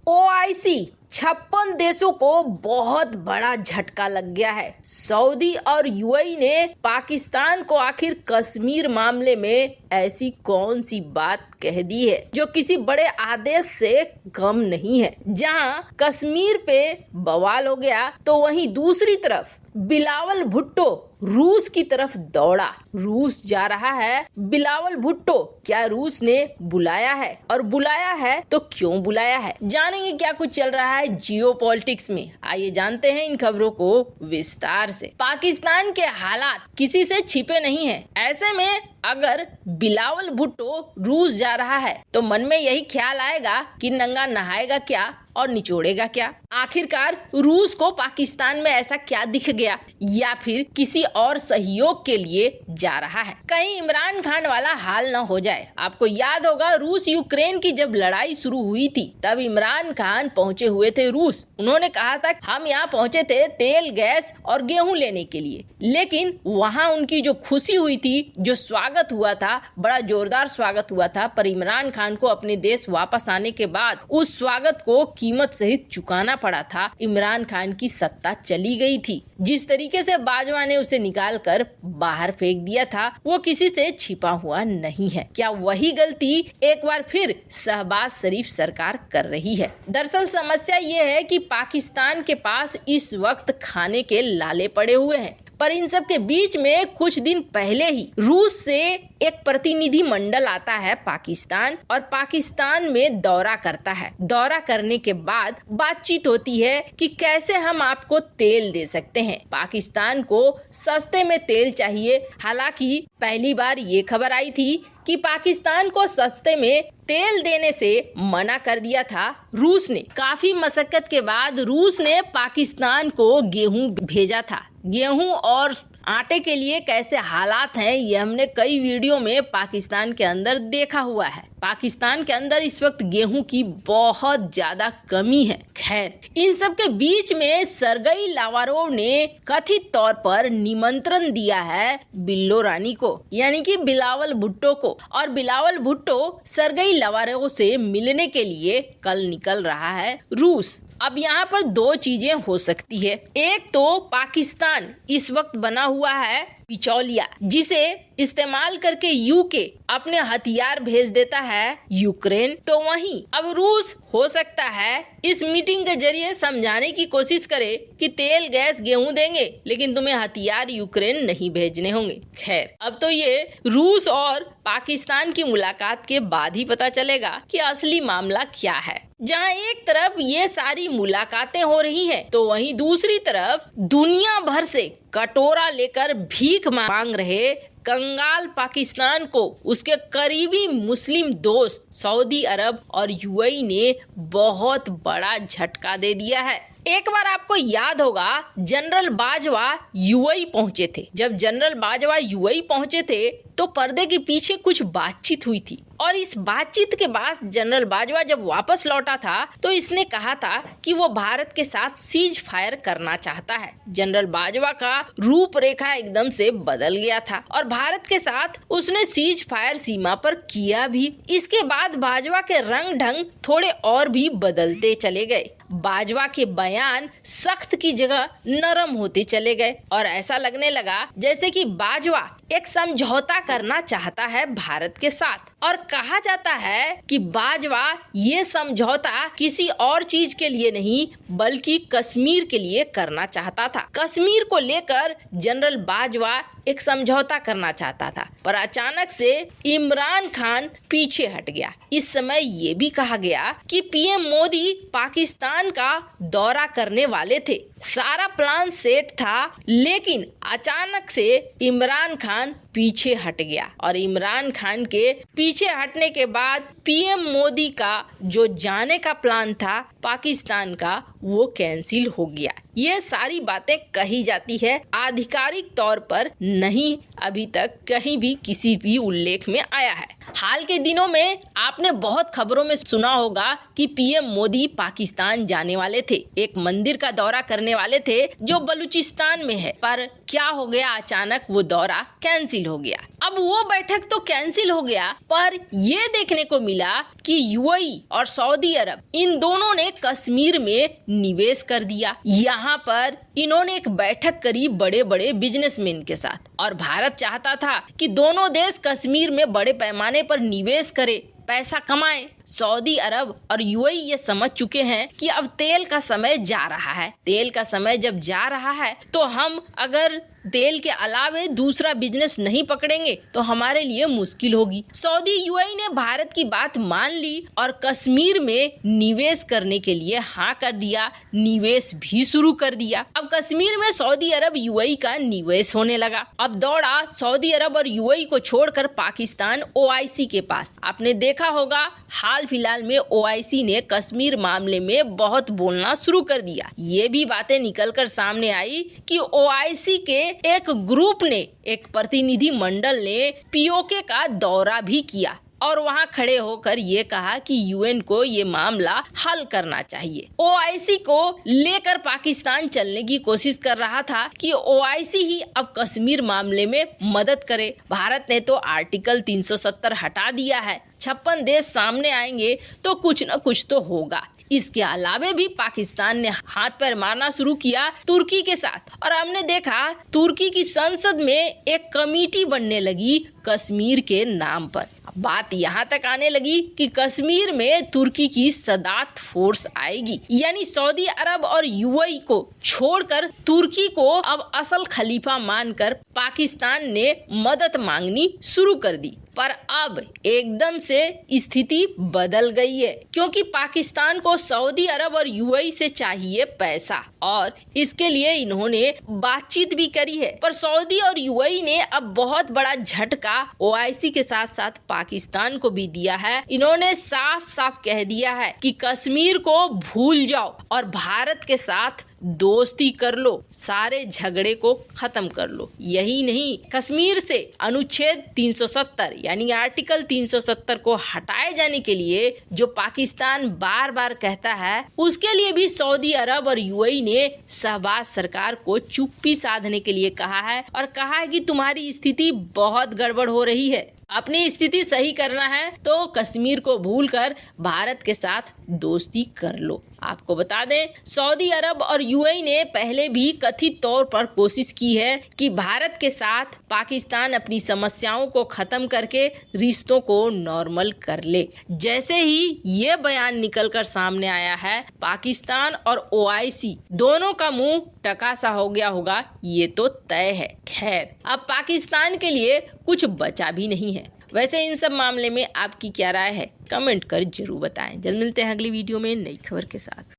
OIC 56 देशों को बहुत बड़ा झटका लग गया है। सऊदी और यूएई ने पाकिस्तान को आखिर कश्मीर मामले में ऐसी कौन सी बात कह दी है जो किसी बड़े आदेश से कम नहीं है। जहां कश्मीर पे बवाल हो गया तो वहीं दूसरी तरफ बिलावल भुट्टो रूस की तरफ दौड़ा। रूस जा रहा है। बिलावल भुट्टो क्या रूस ने बुलाया है और बुलाया है तो क्यों बुलाया है, जानेंगे क्या कुछ चल रहा है जियोपॉलिटिक्स में। आइए जानते हैं इन खबरों को विस्तार से। पाकिस्तान के हालात किसी से छिपे नहीं हैं। ऐसे में अगर बिलावल भुट्टो रूस जा रहा है तो मन में यही ख्याल आएगा कि नंगा नहाएगा क्या और निचोड़ेगा क्या। आखिरकार रूस को पाकिस्तान में ऐसा क्या दिख गया या फिर किसी और सहयोग के लिए जा रहा है, कहीं इमरान खान वाला हाल न हो जाए। आपको याद होगा रूस यूक्रेन की जब लड़ाई शुरू हुई थी तब इमरान खान पहुंचे हुए थे रूस। उन्होंने कहा था हम यहाँ पहुंचे थे तेल गैस और गेहूं लेने के लिए, लेकिन वहाँ उनकी जो खुशी हुई थी, जो स्वागत हुआ था, बड़ा जोरदार स्वागत हुआ था, पर इमरान खान को अपने देश वापस आने के बाद उस स्वागत को कीमत सहित चुकाना पड़ा था। इमरान खान की सत्ता चली गई थी। जिस तरीके से बाजवा ने उसे निकाल कर बाहर फेंक दिया था वो किसी से छिपा हुआ नहीं है। क्या वही गलती एक बार फिर शहबाज शरीफ सरकार कर रही है? दरअसल समस्या ये है कि पाकिस्तान के पास इस वक्त खाने के लाले पड़े हुए हैं, पर इन सब के बीच में कुछ दिन पहले ही रूस से एक प्रतिनिधि मंडल आता है पाकिस्तान और पाकिस्तान में दौरा करता है। दौरा करने के बाद बातचीत होती है कि कैसे हम आपको तेल दे सकते हैं। पाकिस्तान को सस्ते में तेल चाहिए। हालांकि पहली बार ये खबर आई थी कि पाकिस्तान को सस्ते में तेल देने से मना कर दिया था रूस ने। काफी मशक्कत के बाद रूस ने पाकिस्तान को गेहूं भेजा था। गेहूं और आटे के लिए कैसे हालात हैं ये हमने कई वीडियो में पाकिस्तान के अंदर देखा हुआ है। पाकिस्तान के अंदर इस वक्त गेहूं की बहुत ज्यादा कमी है। खैर, इन सब के बीच में सरगई लावारोव ने कथित तौर पर निमंत्रण दिया है बिल्लो रानी को, यानी कि बिलावल भुट्टो को, और बिलावल भुट्टो सरगई लावारोव से मिलने के लिए कल निकल रहा है रूस। अब यहाँ पर दो चीजें हो सकती है। एक तो पाकिस्तान इस वक्त बना हुआ है बिचौलिया, जिसे इस्तेमाल करके यूके अपने हथियार भेज देता है यूक्रेन। तो वहीं अब रूस हो सकता है इस मीटिंग के जरिए समझाने की कोशिश करे कि तेल गैस गेहूं देंगे लेकिन तुम्हें हथियार यूक्रेन नहीं भेजने होंगे। खैर, अब तो ये रूस और पाकिस्तान की मुलाकात के बाद ही पता चलेगा कि असली मामला क्या है। जहां एक तरफ ये सारी मुलाकातें हो रही हैं, तो वहीं दूसरी तरफ दुनिया भर से कटोरा लेकर भीख मांग रहे कंगाल पाकिस्तान को उसके करीबी मुस्लिम दोस्त सऊदी अरब और यूएई ने बहुत बड़ा झटका दे दिया है। एक बार आपको याद होगा जनरल बाजवा यूएई पहुंचे थे। जब जनरल बाजवा यूएई पहुंचे थे तो पर्दे के पीछे कुछ बातचीत हुई थी और इस बातचीत के बाद जनरल बाजवा जब वापस लौटा था तो इसने कहा था कि वो भारत के साथ सीज फायर करना चाहता है। जनरल बाजवा का रूपरेखा एकदम से बदल गया था और भारत के साथ उसने सीज फायर सीमा पर किया भी। इसके बाद बाजवा के रंग ढंग थोड़े और भी बदलते चले गए। बाजवा के बयान सख्त की जगह नरम होते चले गए और ऐसा लगने लगा जैसे कि बाजवा एक समझौता करना चाहता है भारत के साथ। और कहा जाता है कि बाजवा ये समझौता किसी और चीज के लिए नहीं बल्कि कश्मीर के लिए करना चाहता था। कश्मीर को लेकर जनरल बाजवा एक समझौता करना चाहता था, पर अचानक से इमरान खान पीछे हट गया। इस समय ये भी कहा गया कि पीएम मोदी पाकिस्तान का दौरा करने वाले थे। सारा प्लान सेट था, लेकिन अचानक से इमरान खान पीछे हट गया और इमरान खान के पीछे हटने के बाद पीएम मोदी का जो जाने का प्लान था पाकिस्तान का वो कैंसिल हो गया। ये सारी बातें कही जाती है, आधिकारिक तौर पर नहीं अभी तक कहीं भी किसी भी उल्लेख में आया है। हाल के दिनों में आपने बहुत खबरों में सुना होगा कि पीएम मोदी पाकिस्तान जाने वाले थे, एक मंदिर का दौरा करने वाले थे जो बलूचिस्तान में है, पर क्या हो गया, अचानक वो दौरा कैंसिल कैंसिल हो गया। अब वो बैठक तो कैंसिल हो गया, पर ये देखने को मिला कि यूएई और सऊदी अरब इन दोनों ने कश्मीर में निवेश कर दिया। यहाँ पर इन्होंने एक बैठक करी बड़े बड़े बिजनेसमैन के साथ, और भारत चाहता था कि दोनों देश कश्मीर में बड़े पैमाने पर निवेश करें, पैसा कमाएं। सऊदी अरब और यूएई ये समझ चुके हैं कि अब तेल का समय जा रहा है। तेल का समय जब जा रहा है तो हम अगर तेल के अलावे दूसरा बिजनेस नहीं पकड़ेंगे तो हमारे लिए मुश्किल होगी। सऊदी यूएई ने भारत की बात मान ली और कश्मीर में निवेश करने के लिए हाँ कर दिया, निवेश भी शुरू कर दिया। अब कश्मीर में सऊदी अरब यूएई का निवेश होने लगा। अब दौड़ा सऊदी अरब और यूएई को छोड़कर पाकिस्तान ओआईसी के पास। आपने देखा होगा हाल फिलहाल में ओआईसी ने कश्मीर मामले में बहुत बोलना शुरू कर दिया। ये भी बातें निकलकर सामने आई कि ओआईसी के एक ग्रुप ने, एक प्रतिनिधि मंडल ने पीओके का दौरा भी किया और वहां खड़े होकर ये कहा कि यूएन को ये मामला हल करना चाहिए। ओआईसी को लेकर पाकिस्तान चलने की कोशिश कर रहा था कि ओआईसी ही अब कश्मीर मामले में मदद करे। भारत ने तो आर्टिकल 370 हटा दिया है। 56 देश सामने आएंगे तो कुछ न कुछ तो होगा। इसके अलावे भी पाकिस्तान ने हाथ पैर मारना शुरू किया तुर्की के साथ, और हमने देखा तुर्की की संसद में एक कमेटी बनने लगी कश्मीर के नाम पर। बात यहाँ तक आने लगी कि कश्मीर में तुर्की की सदात फोर्स आएगी, यानी सऊदी अरब और यूएई को छोड़कर तुर्की को अब असल खलीफा मानकर पाकिस्तान ने मदद मांगनी शुरू कर दी। पर अब एकदम से स्थिति बदल गई है, क्योंकि पाकिस्तान को सऊदी अरब और यूएई से चाहिए पैसा, और इसके लिए इन्होंने बातचीत भी करी है। पर सऊदी और यूएई ने अब बहुत बड़ा झटका ओआईसी के साथ साथ पाकिस्तान को भी दिया है। इन्होंने साफ साफ कह दिया है कि कश्मीर को भूल जाओ और भारत के साथ दोस्ती कर लो, सारे झगड़े को खत्म कर लो। यही नहीं, कश्मीर से अनुच्छेद 370 यानी आर्टिकल 370 को हटाए जाने के लिए जो पाकिस्तान बार बार कहता है, उसके लिए भी सऊदी अरब और यूएई ने शहबाज सरकार को चुप्पी साधने के लिए कहा है, और कहा है कि तुम्हारी स्थिति बहुत गड़बड़ हो रही है, अपनी स्थिति सही करना है तो कश्मीर को भूलकर भारत के साथ दोस्ती कर लो। आपको बता दें, सऊदी अरब और यूएई ने पहले भी कथित तौर पर कोशिश की है कि भारत के साथ पाकिस्तान अपनी समस्याओं को खत्म करके रिश्तों को नॉर्मल कर ले। जैसे ही ये बयान निकलकर सामने आया है, पाकिस्तान और ओआईसी दोनों का मुंह टका सा हो गया होगा, ये तो तय है। खैर, अब पाकिस्तान के लिए कुछ बचा भी नहीं है। वैसे इन सब मामले में आपकी क्या राय है, कमेंट कर जरूर बताएं। जल्द मिलते हैं अगली वीडियो में नई खबर के साथ।